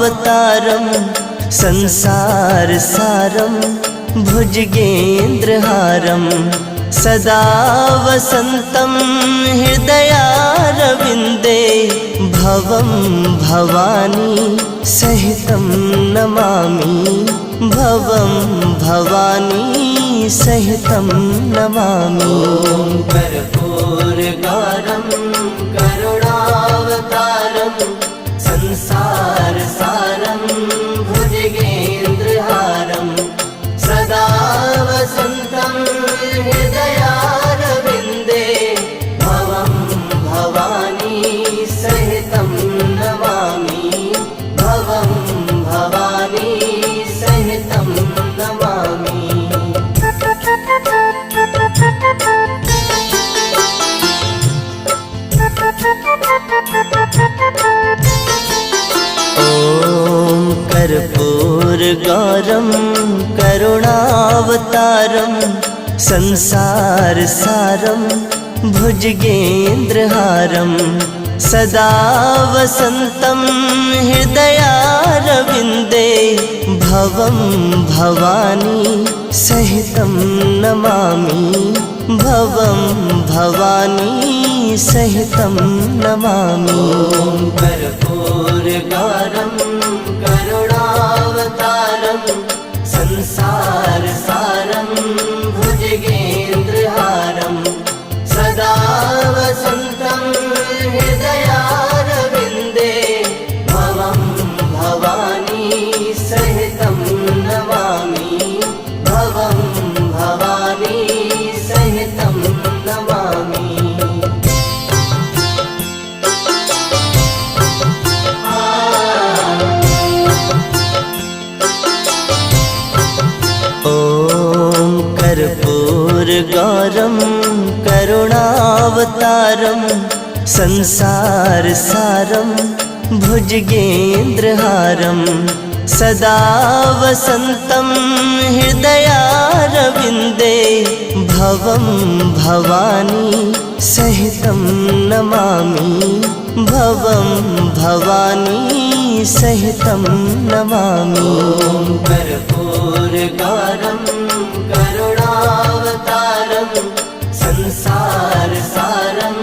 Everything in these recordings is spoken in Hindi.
करुणावतारं संसारसारं भुजगेन्द्रहारं सदा वसन्तं हृदयारविन्दे भवं भवानी सहितं नमामि भवं भवानी सहितं नमामि। कर्पूरगारं करुणावतारं संसारसारं भुजगेन्द्रहारं सदा वसन्तं हृदयारविन्दे भवं भवानी सहितं नमामि भवं भवानी सहितं नमामि। ॐ कर्पूरगारं करुणावतारं संसारसारं भुजगेन्द्रहारं सदा वसन्तं हृदयारविन्दे भवं भवानी सहितं नमामि भवं भवानी सहितं नमामि। कर्पूरगारं करुणावतारं संसारसारं भुजगेन्द्रहारं सदा वसन्तं हृदयारविन्दे भवं भवानी सहितं नमामि भवं भवानी सहितं नमामि। ॐ कर्पूरगारं करुणावतारं संसारसारं भुजगेन्द्रहारं सदा वसन्तं हृदयारविन्दे भवं भवानी सहितं नमामि भवं भवानी सहितं नमामि। कर्पूरगारं करुणावतारं संसारसारं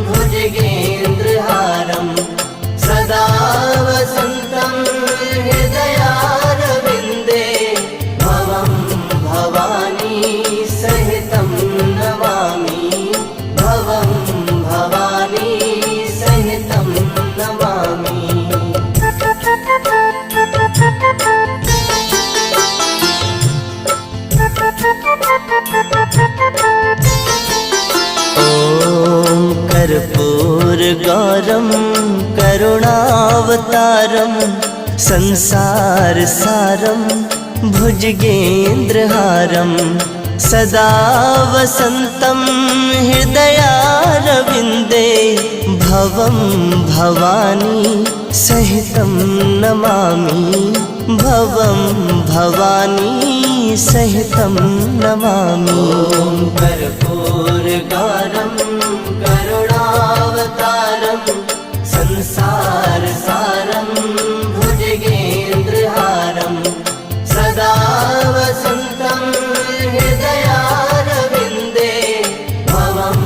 भुजगेन्द्रहारं सदा वसन्तं हृदयारविन्दे भवं भवानी सहितं नमामि भवं भवानी सहितं नमामि। ॐ कर्पूरगारं करुणावतारं संसारसारं भुजगेन्द्रहारं सदा वसन्तं हृदयारविन्दे भवं भवानी सहितं नमामि भवं भवानी सहितं नमामि। कर्पूरगारं करुणावतारं संसारसारं भुजगेन्द्रहारं सदा वसन्तं हृदयारविन्दे भवं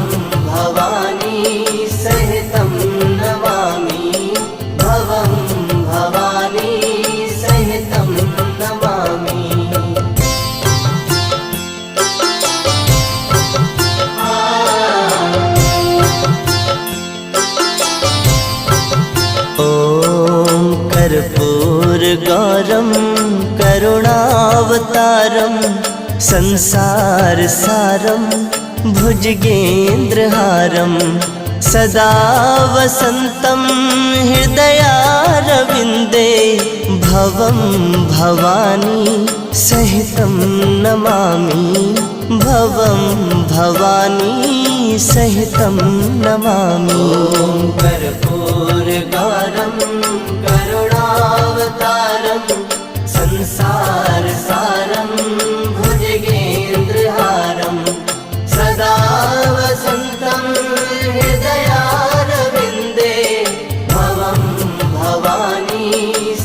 भवानी सहितं नमामि भवं भवानी सहितं नमामि। ॐ कर्पूरगारं करुणावतारं संसारसारं भुजगेन्द्रहारं सदा वसन्तं हृदयारविन्दे भवं भवानी सहितं नमामि भवं भवानी सहितं नमामि। कर्पूरगारं करुणावतारं संसारसारं भुजगेन्द्रहारं सदा वसन्तं हृदयारविन्दे भवं भवानी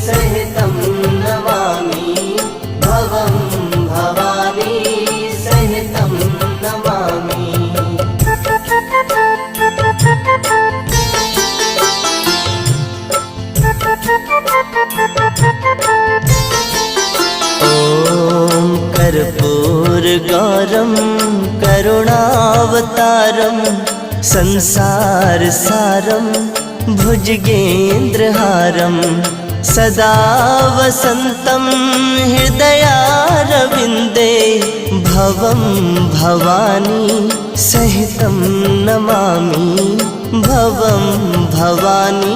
सहितं कर्पूरगारं संसारसारं भुजगेन्द्रहारं सदा वसन्तं हृदयारविन्दे भवं भवानी सहितं नमामि भवं भवानी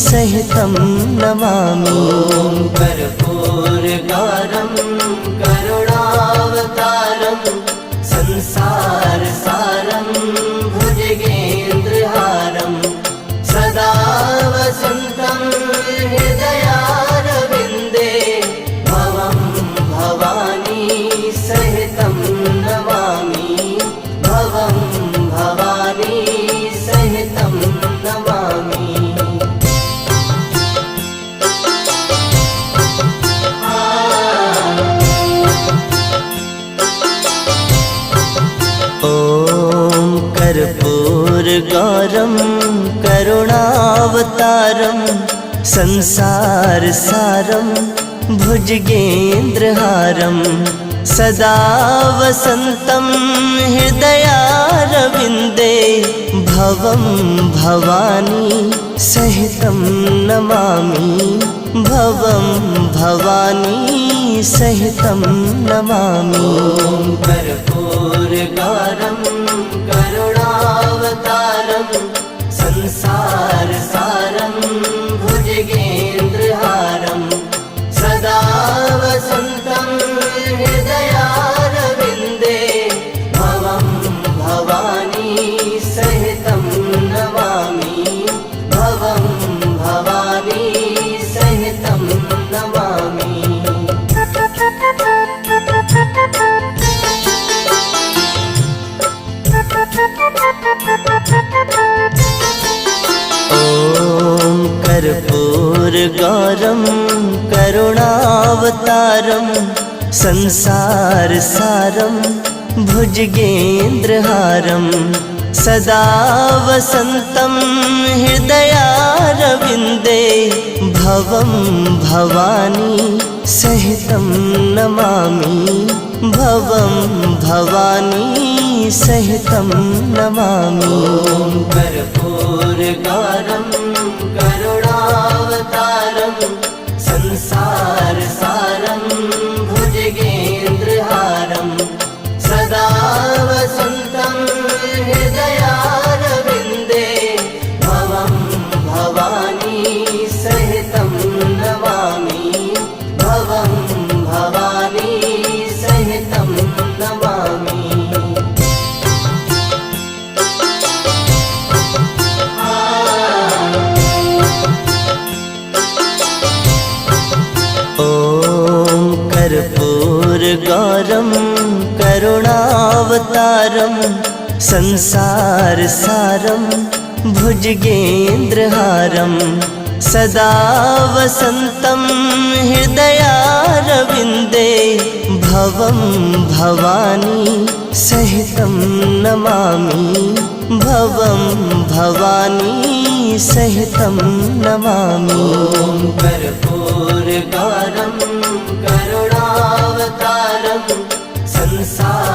सहितं नमामि। ॐ कर्पूरगारं करुणावतारं संसारसारं भुजगेन्द्रहारं सदा वसन्तं हृदयारविन्दे भवं भवानी सहितं नमामि भवं भवानी सहितं नमामि। ॐ कर्पूरगारं करुणावतारं संसारसारं भुजगेन्द्रहारं सदा वसन्तं हृदयारविन्दे भवं भवानी सहितं नमामि भवं भवानी सहितं नमामि। ॐ कर्पूरगारं करुणावतारं संसारसारं भुजगेन्द्रहारं सदा वसन्तं हृदयारविन्दे भवं भवानी सहितं नमामि भवं भवानी सहितं नमामि। ॐ कर्पूरगारं करुणावतारं संसारसारं भुजगेन्द्रहारं सदा वसन्तं हृदयारविन्दे भवं भवानी सहितं नमामि भवं भवानी सहितं नमामि। ॐ कर्पूरगारं करुणावतारं संसारसारं भुजगेन्द्रहारं सदा वसन्तं हृदयारविन्दे भवं भवानी सहितं नमामि भवं भवानी सहितं नमामि। ॐ कर्पूरगारं करुणावतारं संसारसारं भुजगेन्द्रहारं सदा वसन्तं हृदयारविन्दे भवं भवानी सहितं नमामि भवं भवानी सहितं नमामि। ॐ कर्पूरगारं करुणावतारं संसारसारं